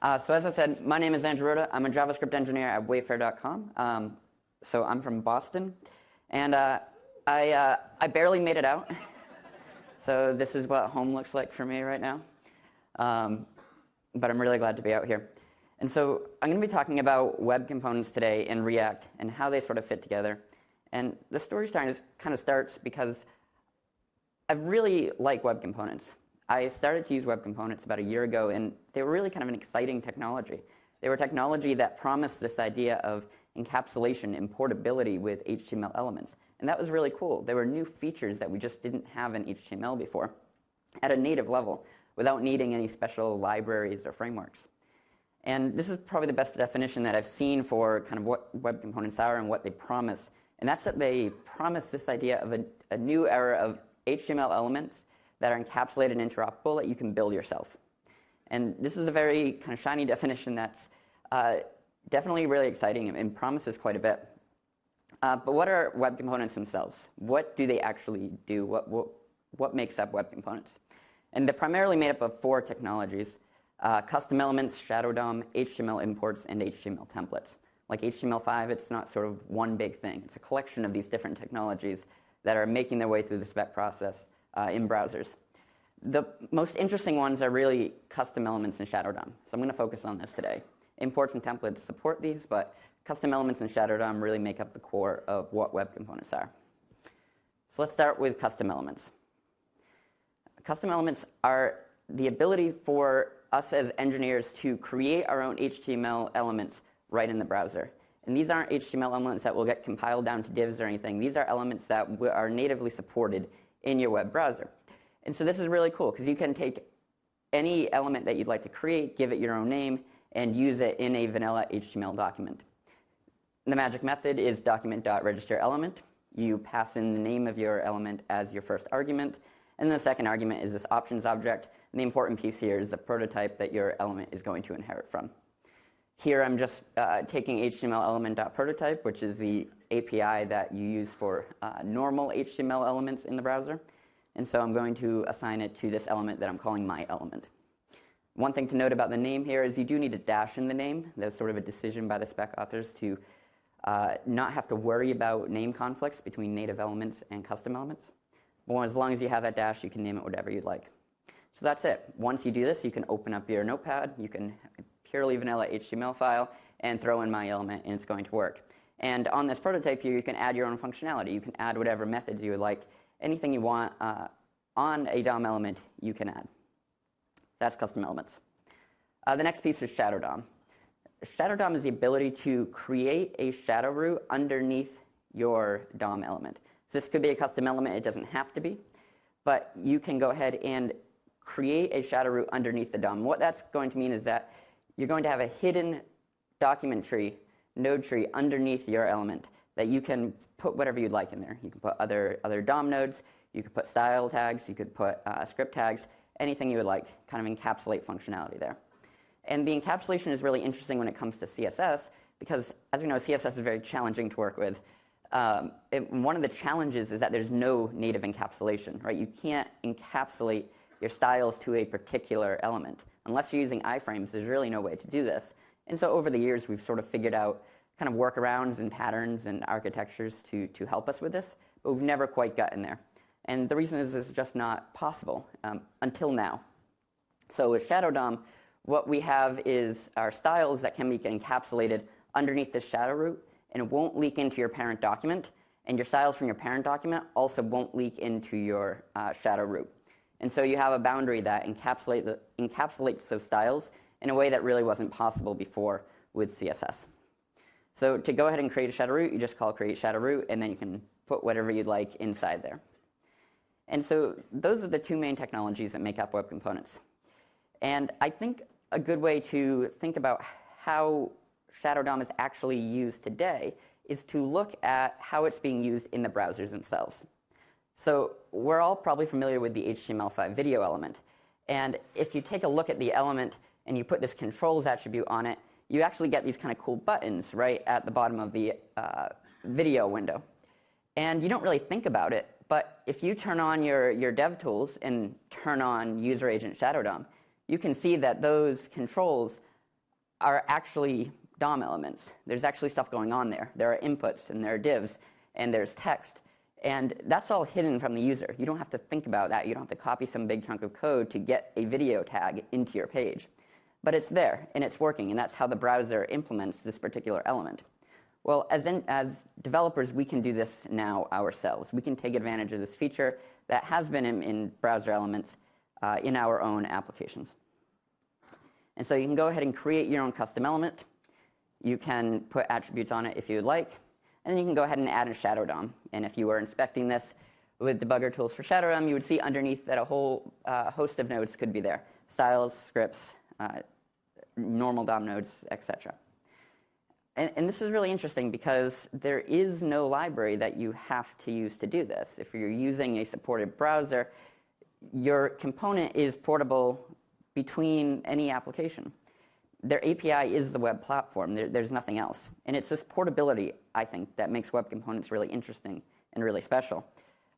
So as I said, my name is Andrew Rota. I'm a JavaScript engineer at Wayfair.com. So I'm from Boston, and I barely made it out. So this is what home looks like for me right now. But I'm really glad to be out here. And so I'm going to be talking about web components today in React and how they sort of fit together. And the story kind of starts because I really like web components. I started to use web components about a year ago, and they were really kind of an exciting technology. They were technology that promised this idea of encapsulation and portability with HTML elements. And that was really cool. There were new features that we just didn't have in HTML before at a native level without needing any special libraries or frameworks. And this is probably the best definition that I've seen for kind of what web components are and what they promise. And that's that they promise this idea of a new era of HTML elements that are encapsulated and interoperable that you can build yourself. And this is a very kind of shiny definition that's definitely really exciting and promises quite a bit. But what are web components themselves? What do they actually do? What makes up web components? And they're primarily made up of four technologies: custom elements, shadow DOM, HTML imports, and HTML templates. Like HTML5, it's not sort of one big thing. It's a collection of these different technologies that are making their way through the spec process in browsers. The most interesting ones are really custom elements and shadow DOM. So I'm going to focus on this today. Imports and templates support these, but custom elements and shadow DOM really make up the core of what web components are. So let's start with custom elements. Custom elements are the ability for us as engineers to create our own HTML elements right in the browser. And these aren't HTML elements that will get compiled down to divs or anything. These are elements that are natively supported in your web browser. And so this is really cool because you can take any element that you'd like to create, give it your own name, and use it in a vanilla HTML document. The magic method is document.registerElement. You pass in the name of your element as your first argument, and the second argument is this options object. And the important piece here is the prototype that your element is going to inherit from. Here I'm just taking HTML element.prototype, which is the API that you use for normal HTML elements in the browser. And so I'm going to assign it to this element that I'm calling my element. One thing to note about the name here is you do need a dash in the name. There's sort of a decision by the spec authors to not have to worry about name conflicts between native elements and custom elements. But as long as you have that dash, you can name it whatever you'd like. So that's it. Once you do this, you can open up your notepad. You can purely vanilla HTML file and throw in my element, and it's going to work. And on this prototype here, you can add your own functionality. You can add whatever methods you would like. Anything you want on a DOM element, you can add. That's custom elements. The next piece is shadow DOM. Shadow DOM is the ability to create a shadow root underneath your DOM element. So this could be a custom element. It doesn't have to be. But you can go ahead and create a shadow root underneath the DOM. What that's going to mean is that you're going to have a hidden document tree, node tree, underneath your element that you can put whatever you'd like in there. You can put other DOM nodes. You could put style tags. You could put script tags. Anything you would like, kind of encapsulate functionality there. And the encapsulation is really interesting when it comes to CSS because, as we know, CSS is very challenging to work with. One of the challenges is that there's no native encapsulation, right? You can't encapsulate your styles to a particular element. Unless you're using iframes, there's really no way to do this. And so over the years, we've sort of figured out kind of workarounds and patterns and architectures to help us with this, but we've never quite gotten there. And the reason is it's just not possible until now. So with Shadow DOM, what we have is our styles that can be encapsulated underneath this shadow root, and it won't leak into your parent document, and your styles from your parent document also won't leak into your shadow root. And so you have a boundary that encapsulates those styles in a way that really wasn't possible before with CSS. So to go ahead and create a shadow root, you just call create shadow root, and then you can put whatever you'd like inside there. And so those are the two main technologies that make up web components. And I think a good way to think about how Shadow DOM is actually used today is to look at how it's being used in the browsers themselves. So we're all probably familiar with the HTML5 video element. And if you take a look at the element and you put this controls attribute on it, you actually get these kind of cool buttons right at the bottom of the video window. And you don't really think about it, but if you turn on your dev tools and turn on user agent Shadow DOM, you can see that those controls are actually DOM elements. There's actually stuff going on there. There are inputs, and there are divs, and there's text. And that's all hidden from the user. You don't have to think about that. You don't have to copy some big chunk of code to get a video tag into your page. But it's there, and it's working, and that's how the browser implements this particular element. Well, as developers, we can do this now ourselves. We can take advantage of this feature that has been in browser elements in our own applications. And so you can go ahead and create your own custom element. You can put attributes on it if you would like. And then you can go ahead and add a shadow DOM. And if you were inspecting this with debugger tools for shadow DOM, you would see underneath that a whole host of nodes could be there. Styles, scripts, normal DOM nodes, etc. And this is really interesting because there is no library that you have to use to do this. If you're using a supported browser, your component is portable between any application. Their API is the web platform. There's nothing else. And it's this portability, I think, that makes web components really interesting and really special.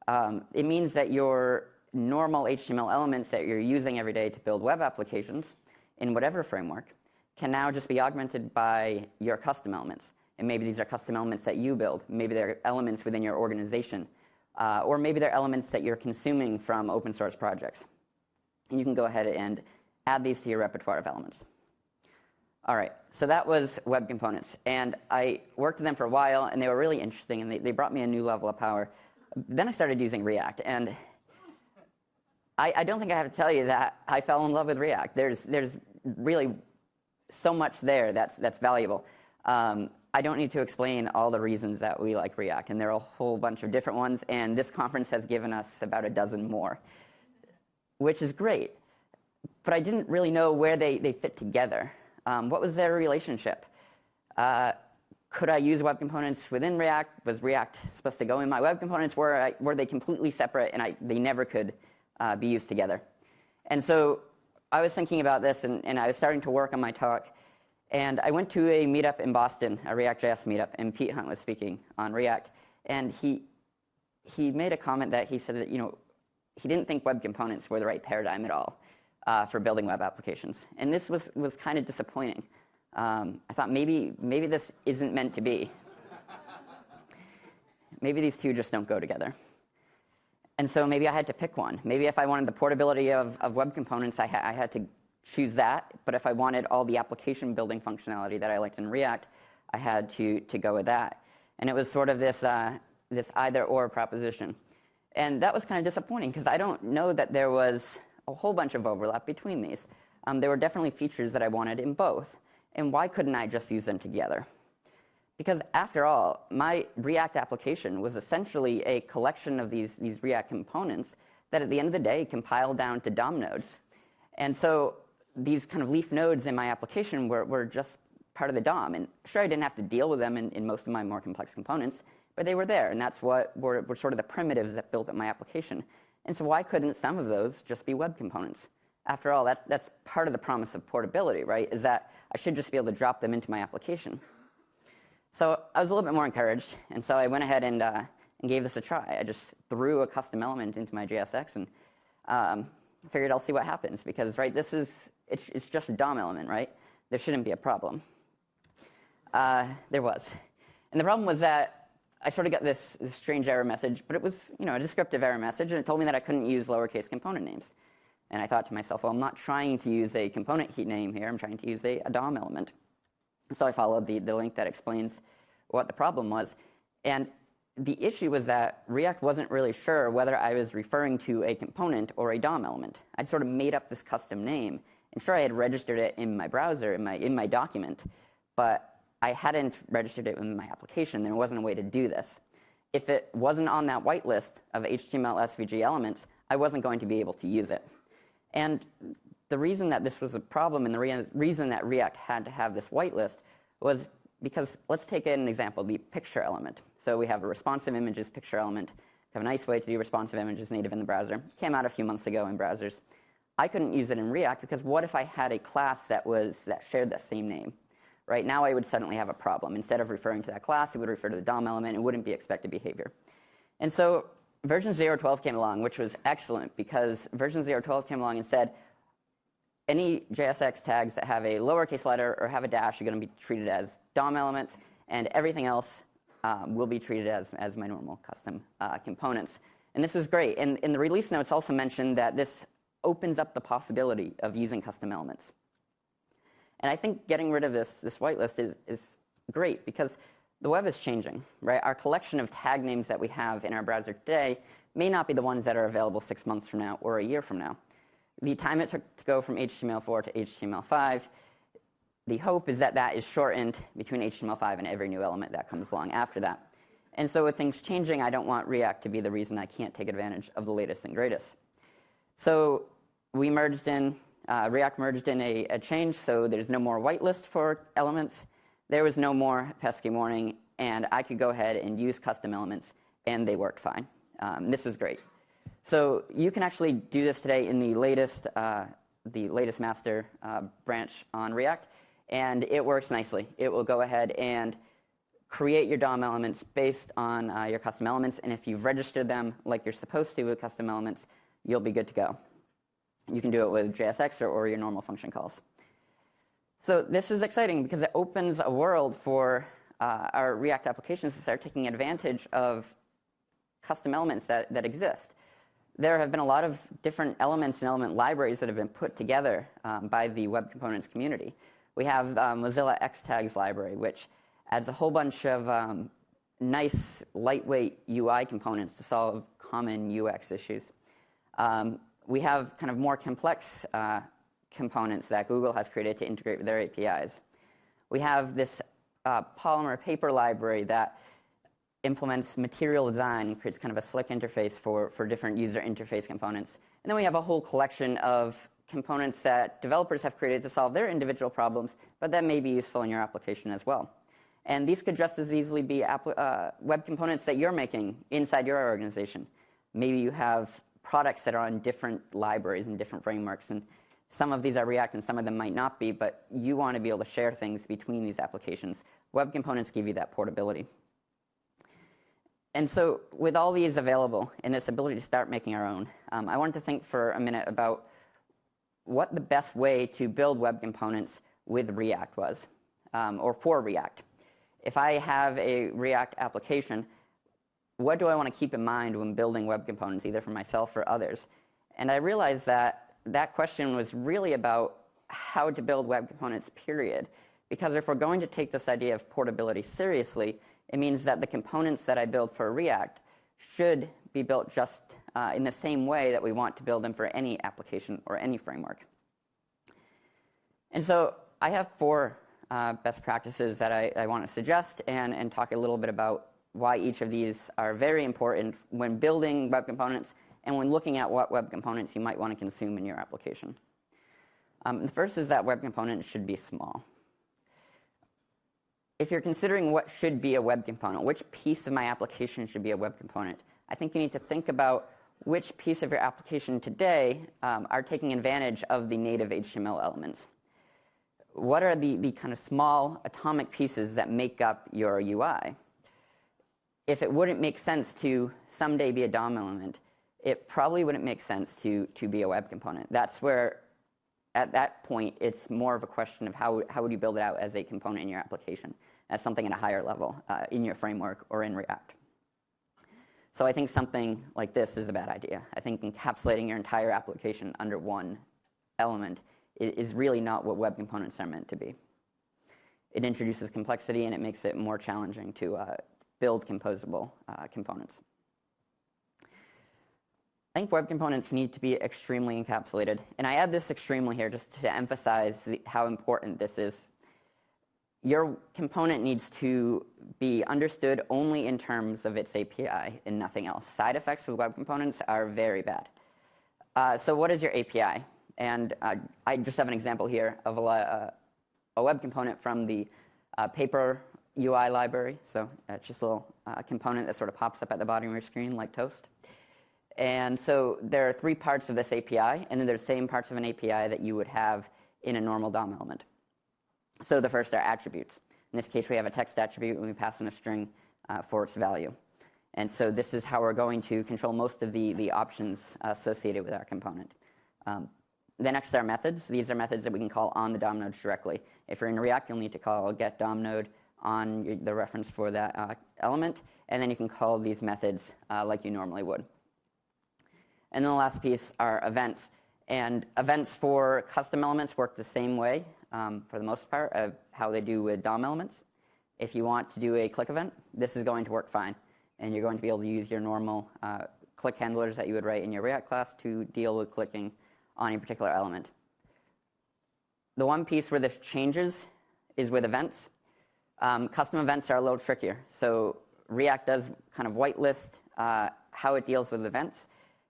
It means that your normal HTML elements that you're using every day to build web applications in whatever framework can now just be augmented by your custom elements. And maybe these are custom elements that you build. Maybe they're elements within your organization. Or maybe they're elements that you're consuming from open source projects. And you can go ahead and add these to your repertoire of elements. All right, so that was web components. And I worked with them for a while, and they were really interesting, and they brought me a new level of power. Then I started using React. And I don't think I have to tell you that I fell in love with React. There's really so much there that's valuable. I don't need to explain all the reasons that we like React, and there are a whole bunch of different ones, and this conference has given us about a dozen more, which is great. But I didn't really know where they fit together. What was their relationship? Could I use web components within React? Was React supposed to go in my web components? Were they completely separate, and they never could be used together? And so I was thinking about this, and I was starting to work on my talk. And I went to a meetup in Boston, a React.js meetup, and Pete Hunt was speaking on React. And he made a comment that he said that he didn't think web components were the right paradigm at all for building web applications. And this was kind of disappointing. I thought maybe this isn't meant to be. Maybe these two just don't go together. And so maybe I had to pick one. Maybe if I wanted the portability of web components, I had to choose that. But if I wanted all the application building functionality that I liked in React, I had to go with that. And it was sort of this either-or proposition. And that was kind of disappointing, because I don't know that there was a whole bunch of overlap between these. There were definitely features that I wanted in both. And why couldn't I just use them together? Because after all, my React application was essentially a collection of these React components that at the end of the day compiled down to DOM nodes. And so these kind of leaf nodes in my application were just part of the DOM. And sure, I didn't have to deal with them in most of my more complex components, but they were there. And that's what were sort of the primitives that built up my application. And so why couldn't some of those just be web components? After all, that's part of the promise of portability, right? Is that I should just be able to drop them into my application. So I was a little bit more encouraged, and so I went ahead and gave this a try. I just threw a custom element into my JSX and figured I'll see what happens, because it's just a DOM element, right? There shouldn't be a problem. There was, and the problem was that I sort of got this strange error message, but it was a descriptive error message, and it told me that I couldn't use lowercase component names. And I thought to myself, well, I'm not trying to use a component heat name here. I'm trying to use a DOM element. So I followed the link that explains what the problem was. And the issue was that React wasn't really sure whether I was referring to a component or a DOM element. I'd sort of made up this custom name. And sure, I had registered it in my browser, in my document, but I hadn't registered it in my application. There wasn't a way to do this. If it wasn't on that whitelist of HTML SVG elements, I wasn't going to be able to use it. And the reason that this was a problem, and the reason that React had to have this whitelist, was because, let's take an example, the picture element. So we have a responsive images picture element. We have a nice way to do responsive images native in the browser. It came out a few months ago in browsers. I couldn't use it in React, because what if I had a class that shared that same name? Right now I would suddenly have a problem. Instead of referring to that class, it would refer to the DOM element. It wouldn't be expected behavior. And so version 0.12 came along, which was excellent, because version 0.12 came along and said, any JSX tags that have a lowercase letter or have a dash are going to be treated as DOM elements, and everything else will be treated as my normal custom components. And this was great. And in the release notes also mentioned that this opens up the possibility of using custom elements. And I think getting rid of this whitelist is great because the web is changing, right? Our collection of tag names that we have in our browser today may not be the ones that are available 6 months from now or a year from now. The time it took to go from HTML4 to HTML5, the hope is that that is shortened between HTML5 and every new element that comes along after that. And so with things changing, I don't want React to be the reason I can't take advantage of the latest and greatest. So we merged in, React merged in a change, so there's no more whitelist for elements. There was no more pesky warning, and I could go ahead and use custom elements, and they worked fine. This was great. So you can actually do this today in the latest master branch on React, and it works nicely. It will go ahead and create your DOM elements based on your custom elements, and if you've registered them like you're supposed to with custom elements, you'll be good to go. You can do it with JSX or your normal function calls. So this is exciting because it opens a world for our React applications to start taking advantage of custom elements that exist. There have been a lot of different elements and element libraries that have been put together by the web components community. We have Mozilla Xtags library, which adds a whole bunch of nice, lightweight UI components to solve common UX issues. We have kind of more complex components that Google has created to integrate with their APIs. We have this Polymer paper library that implements material design and creates kind of a slick interface for different user interface components. And then we have a whole collection of components that developers have created to solve their individual problems, but that may be useful in your application as well. And these could just as easily be web components that you're making inside your organization. Maybe you have products that are on different libraries and different frameworks, and some of these are React and some of them might not be, but you want to be able to share things between these applications. Web components give you that portability. And so with all these available and this ability to start making our own, I wanted to think for a minute about what the best way to build web components with React was, or for React. If I have a React application, what do I want to keep in mind when building web components, either for myself or others? And I realized that that question was really about how to build web components, period. Because if we're going to take this idea of portability seriously, it means that the components that I build for React should be built just in the same way that we want to build them for any application or any framework. And so I have 4 best practices that I want to suggest and talk a little bit about why each of these are very important when building web components and when looking at what web components you might want to consume in your application. The first is that web components should be small. If you're considering what should be a web component, which piece of my application should be a web component, I think you need to think about which piece of your application today are taking advantage of the native HTML elements. What are the kind of small atomic pieces that make up your UI? If it wouldn't make sense to someday be a DOM element, it probably wouldn't make sense to be a web component. That's where, at that point, it's more of a question of how would you build it out as a component in your application, as something at a higher level in your framework or in React. So I think something like this is a bad idea. I think encapsulating your entire application under one element is really not what web components are meant to be. It introduces complexity and it makes it more challenging to build composable components. I think web components need to be extremely encapsulated. And I add this extremely here just to emphasize how important this is. Your component needs to be understood only in terms of its API and nothing else. Side effects with web components are very bad. So what is your API? And I just have an example here of a web component from the paper UI library. So it's just a little component that sort of pops up at the bottom of your screen like toast. And so there are 3 parts of this API, and then there's the same parts of an API that you would have in a normal DOM element. So the first are attributes. In this case, we have a text attribute, and we pass in a string for its value. And so this is how we're going to control most of the options associated with our component. Then next are methods. These are methods that we can call on the DOM nodes directly. If you're in React, you'll need to call get DOM node on the reference for that element, and then you can call these methods like you normally would. And then the last piece are events. And events for custom elements work the same way, for the most part, of how they do with DOM elements. If you want to do a click event, this is going to work fine. And you're going to be able to use your normal click handlers that you would write in your React class to deal with clicking on a particular element. The one piece where this changes is with events. Custom events are a little trickier. So React does kind of whitelist how it deals with events.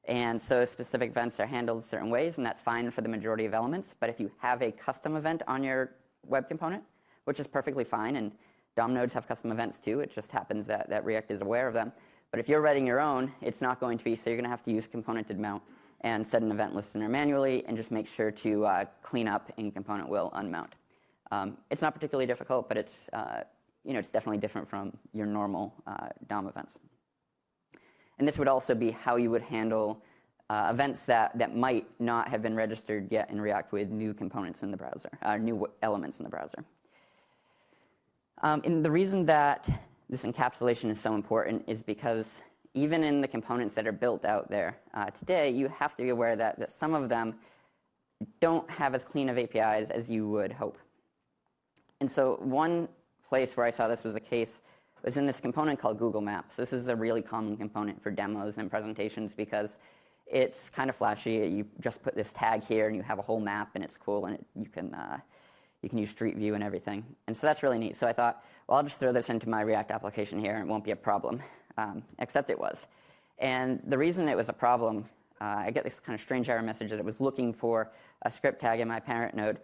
And so specific events are handled certain ways, and that's fine for the majority of elements. But if you have a custom event on your web component, which is perfectly fine, and DOM nodes have custom events too, it just happens that React is aware of them. But if you're writing your own, it's not going to be, so you're going to have to use componented mount and set an event listener manually, and just make sure to clean up in component will unmount. It's not particularly difficult, but it's definitely different from your normal DOM events. And this would also be how you would handle events that might not have been registered yet in React with new components in the browser, new elements in the browser. And the reason that this encapsulation is so important is because even in the components that are built out there today, you have to be aware that some of them don't have as clean of APIs as you would hope. And so one place where I saw this was the case was in this component called Google Maps. This is a really common component for demos and presentations because it's kind of flashy. You just put this tag here and you have a whole map and it's cool, and you can use Street View and everything. And so that's really neat. So I thought, well, I'll just throw this into my React application here and it won't be a problem, except it was. And the reason it was a problem, I get this kind of strange error message that it was looking for a script tag in my parent node.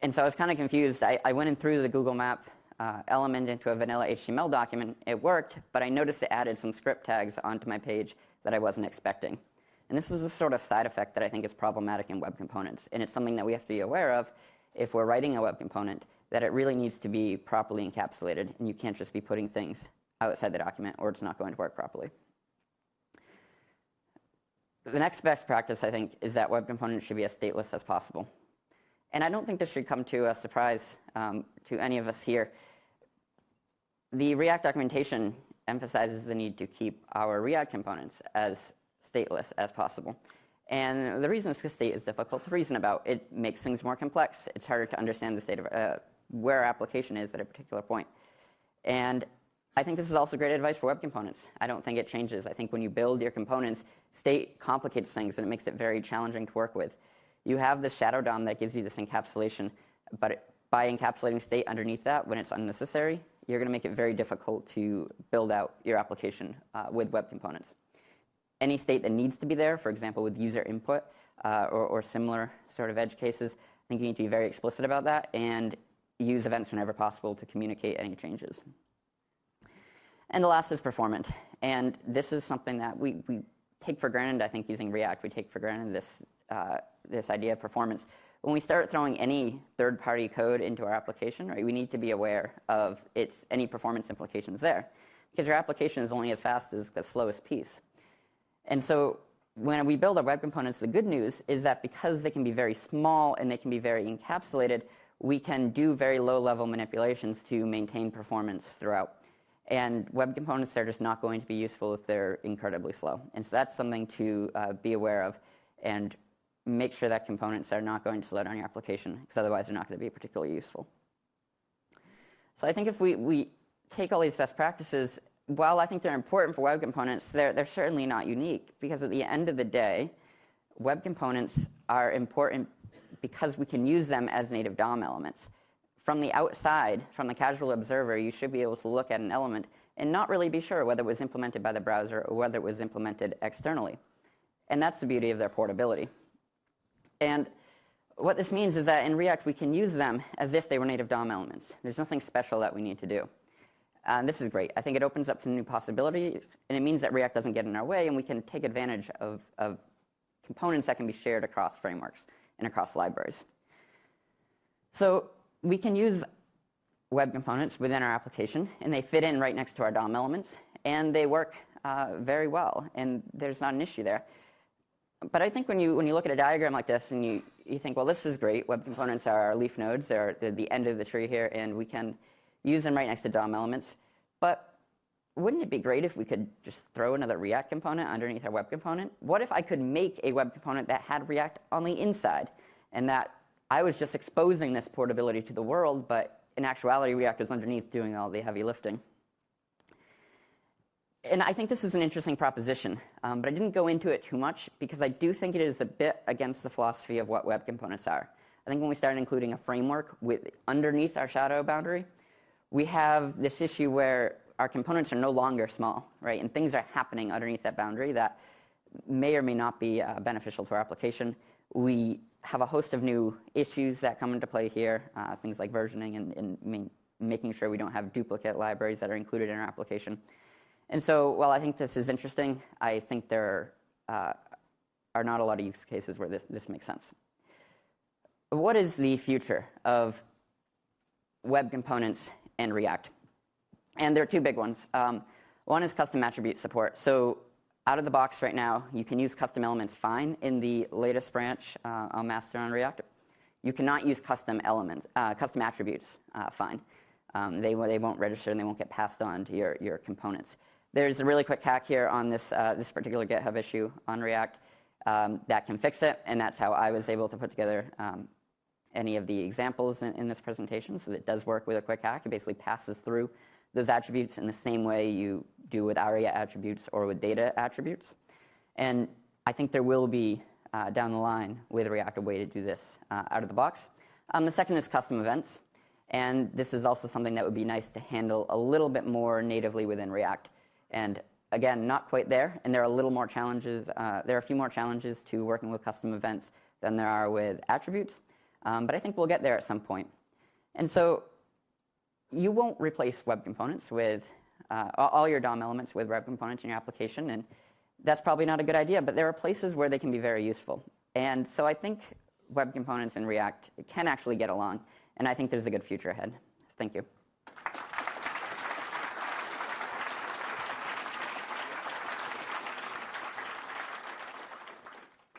And so I was kind of confused. I went in through the Google Map element into a vanilla HTML document. It worked, but I noticed it added some script tags onto my page that I wasn't expecting. And this is a sort of side effect that I think is problematic in web components. And it's something that we have to be aware of if we're writing a web component, that it really needs to be properly encapsulated. And you can't just be putting things outside the document, or it's not going to work properly. The next best practice, I think, is that web components should be as stateless as possible. And I don't think this should come to a surprise to any of us here. The React documentation emphasizes the need to keep our React components as stateless as possible. And the reason is because state is difficult to reason about. It makes things more complex. It's harder to understand the state of where our application is at a particular point. And I think this is also great advice for web components. I don't think it changes. I think when you build your components, state complicates things and it makes it very challenging to work with. You have this shadow DOM that gives you this encapsulation, but by encapsulating state underneath that when it's unnecessary, you're going to make it very difficult to build out your application with web components. Any state that needs to be there, for example, with user input or similar sort of edge cases, I think you need to be very explicit about that and use events whenever possible to communicate any changes. And the last is performant. And this is something that we take for granted, I think, using React. We take for granted this idea of performance. When we start throwing any third-party code into our application, right, we need to be aware of any performance implications there, because your application is only as fast as the slowest piece. And so when we build our web components, the good news is that because they can be very small and they can be very encapsulated, we can do very low-level manipulations to maintain performance throughout. And web components are just not going to be useful if they're incredibly slow. And so that's something to be aware of and make sure that components are not going to slow down your application, because otherwise they're not going to be particularly useful. So I think if we take all these best practices, while I think they're important for web components, they're certainly not unique, because at the end of the day, web components are important because we can use them as native DOM elements. From the outside, from the casual observer, you should be able to look at an element and not really be sure whether it was implemented by the browser or whether it was implemented externally. And that's the beauty of their portability. And what this means is that in React, we can use them as if they were native DOM elements. There's nothing special that we need to do. And this is great. I think it opens up some new possibilities, and it means that React doesn't get in our way, and we can take advantage of components that can be shared across frameworks and across libraries. So we can use web components within our application, and they fit in right next to our DOM elements, and they work very well, and there's not an issue there. But I think when you look at a diagram like this and you think, well, this is great. Web components are our leaf nodes. They're the end of the tree here, and we can use them right next to DOM elements. But wouldn't it be great if we could just throw another React component underneath our web component? What if I could make a web component that had React on the inside, and that I was just exposing this portability to the world, but in actuality, React is underneath doing all the heavy lifting? And I think this is an interesting proposition, but I didn't go into it too much because I do think it is a bit against the philosophy of what web components are. I think when we started including a framework underneath our shadow boundary, we have this issue where our components are no longer small, right? And things are happening underneath that boundary that may or may not be beneficial to our application. We have a host of new issues that come into play here, things like versioning and making sure we don't have duplicate libraries that are included in our application. And so while I think this is interesting, I think there are not a lot of use cases where this makes sense. What is the future of web components and React? And there are two big ones. One is custom attribute support. So out of the box right now, you can use custom elements fine in the latest branch on Mastodon React. You cannot use custom attributes fine. They won't register and they won't get passed on to your components. There's a really quick hack here on this particular GitHub issue on React that can fix it, and that's how I was able to put together any of the examples in this presentation. So it does work with a quick hack. It basically passes through those attributes in the same way you do with ARIA attributes or with data attributes. And I think there will be, down the line with React, a way to do this out of the box. The second is custom events. And this is also something that would be nice to handle a little bit more natively within React. And again, not quite there, and there are a little more challenges. There are a few more challenges to working with custom events than there are with attributes, but I think we'll get there at some point. And so you won't replace web components with all your DOM elements with web components in your application, and that's probably not a good idea, but there are places where they can be very useful. And so I think web components and React can actually get along, and I think there's a good future ahead. Thank you.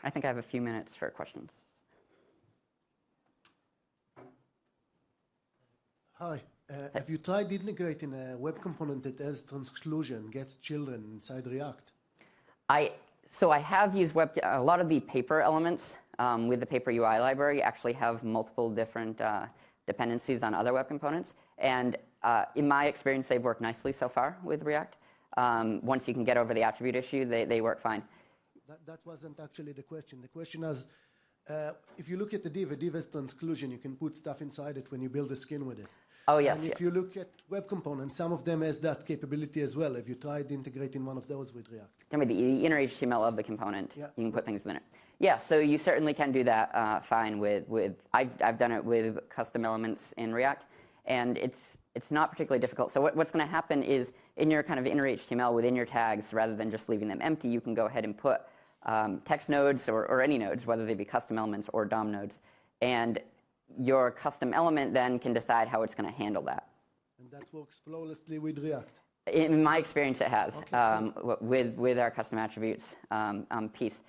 I think I have a few minutes for questions. Hi. Have you tried integrating a web component that has transclusion, gets children inside React? So I have used a lot of the paper elements with the paper UI library actually have multiple different dependencies on other web components. And in my experience, they've worked nicely so far with React. Once you can get over the attribute issue, they work fine. That wasn't actually the question. The question is, if you look at the div has transclusion, you can put stuff inside it when you build a skin with it. Oh, yes. And if you look at web components, some of them has that capability as well. Have you tried integrating one of those with React? Tell me the inner HTML of the component. Yeah. You can put things within it. Yeah, so you certainly can do that fine with I've done it with custom elements in React, and it's not particularly difficult. So what's going to happen is in your kind of inner HTML within your tags, rather than just leaving them empty, you can go ahead and put text nodes or any nodes, whether they be custom elements or DOM nodes. And your custom element then can decide how it's going to handle that. And that works flawlessly with React? In my experience, it has, okay. with our custom attributes piece.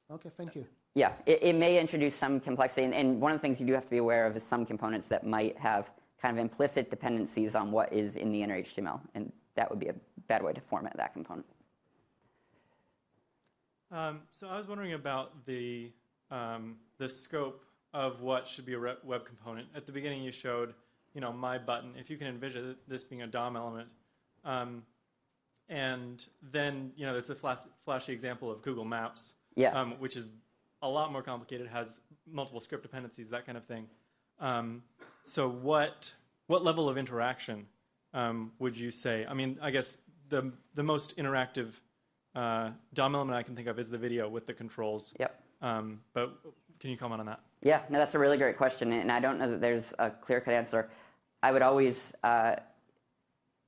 Okay, thank you. Yeah, it may introduce some complexity. And one of the things you do have to be aware of is some components that might have kind of implicit dependencies on what is in the inner HTML. And that would be a bad way to format that component. So I was wondering about the scope of what should be a web component. At the beginning, you showed, my button. If you can envision this being a DOM element, and then it's a flashy example of Google Maps, yeah. Which is a lot more complicated, has multiple script dependencies, that kind of thing. So what level of interaction would you say? I mean, I guess the most interactive DOM element I can think of is the video with the controls. Yep. But can you comment on that? Yeah, no, that's a really great question, and I don't know that there's a clear-cut answer. I would always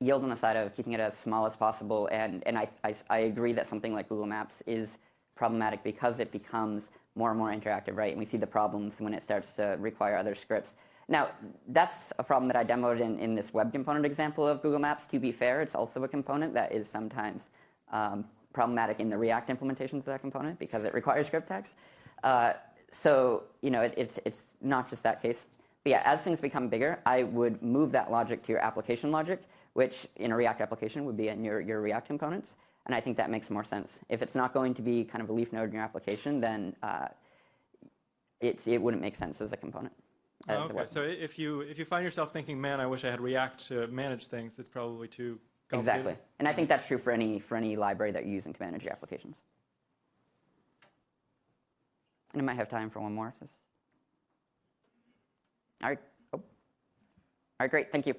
yield on the side of keeping it as small as possible, and I agree that something like Google Maps is problematic because it becomes more and more interactive, right? And we see the problems when it starts to require other scripts. Now, that's a problem that I demoed in this web component example of Google Maps. To be fair, it's also a component that is sometimes problematic in the React implementations of that component because it requires script tags. So it's not just that case. But yeah, as things become bigger, I would move that logic to your application logic, which in a React application would be in your React components. And I think that makes more sense. If it's not going to be kind of a leaf node in your application, then it wouldn't make sense as a component. Okay, so if you find yourself thinking, man, I wish I had React to manage things, it's probably too complicated. Exactly. And I think that's true for any library that you're using to manage your applications. And I might have time for one more. All right. Oh. All right, great. Thank you.